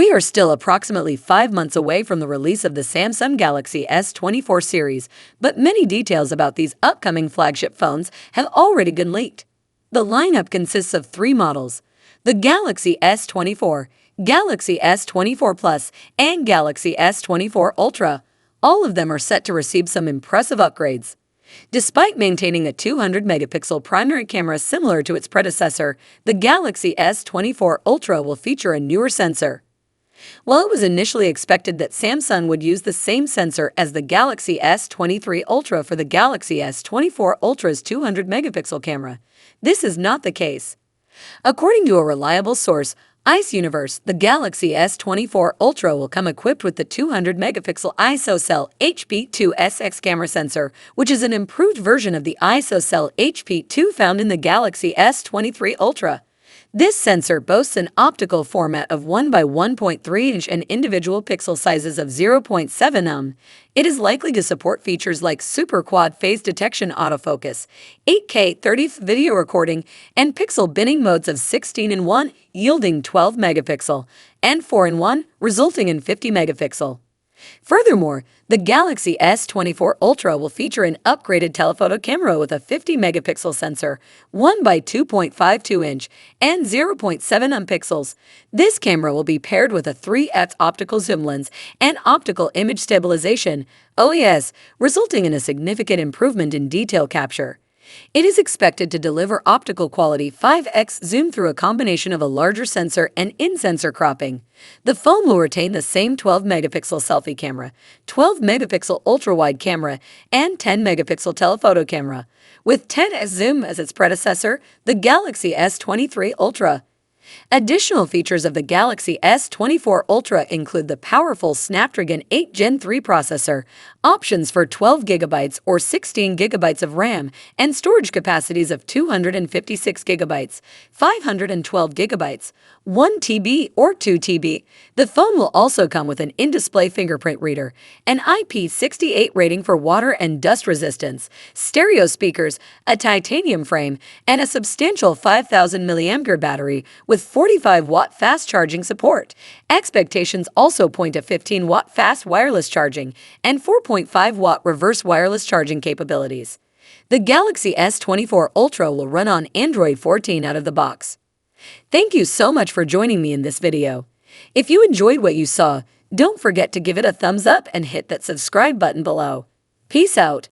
We are still approximately 5 months away from the release of the Samsung Galaxy S24 series, but many details about these upcoming flagship phones have already been leaked. The lineup consists of 3 models: the Galaxy S24, Galaxy S24 Plus, and Galaxy S24 Ultra. All of them are set to receive some impressive upgrades. Despite maintaining a 200-megapixel primary camera similar to its predecessor, the Galaxy S24 Ultra will feature a newer sensor. While it was initially expected that Samsung would use the same sensor as the Galaxy S23 Ultra for the Galaxy S24 Ultra's 200-megapixel camera, this is not the case. According to a reliable source, ICE Universe, the Galaxy S24 Ultra will come equipped with the 200-megapixel ISOCELL HP2SX camera sensor, which is an improved version of the ISOCELL HP2 found in the Galaxy S23 Ultra. This sensor boasts an optical format of 1 by 1.3 inch and individual pixel sizes of 0.7 It is likely to support features like super quad phase detection autofocus, 8K 30 video recording, and pixel binning modes of 16:1, yielding 12 megapixel, and 4:1, resulting in 50 megapixel. Furthermore, the Galaxy S24 Ultra will feature an upgraded telephoto camera with a 50-megapixel sensor, 1 by 2.52 inch, and 0.7 pixels. This camera will be paired with a 3x optical zoom lens and optical image stabilization (OIS), resulting in a significant improvement in detail capture. It is expected to deliver optical quality 5x zoom through a combination of a larger sensor and in-sensor cropping. The phone will retain the same 12-megapixel selfie camera, 12-megapixel ultra-wide camera, and 10-megapixel telephoto camera, with 10x zoom as its predecessor, the Galaxy S23 Ultra. Additional features of the Galaxy S24 Ultra include the powerful Snapdragon 8 Gen 3 processor, options for 12 GB or 16 GB of RAM, and storage capacities of 256 GB, 512 GB, 1 TB or 2 TB. The phone will also come with an in-display fingerprint reader, an IP68 rating for water and dust resistance, stereo speakers, a titanium frame, and a substantial 5,000 mAh battery with 45-watt fast charging support. Expectations also point to 15-watt fast wireless charging and 4.5-watt reverse wireless charging capabilities. The Galaxy S24 Ultra will run on Android 14 out of the box. Thank you so much for joining me in this video. If you enjoyed what you saw, don't forget to give it a thumbs up and hit that subscribe button below. Peace out.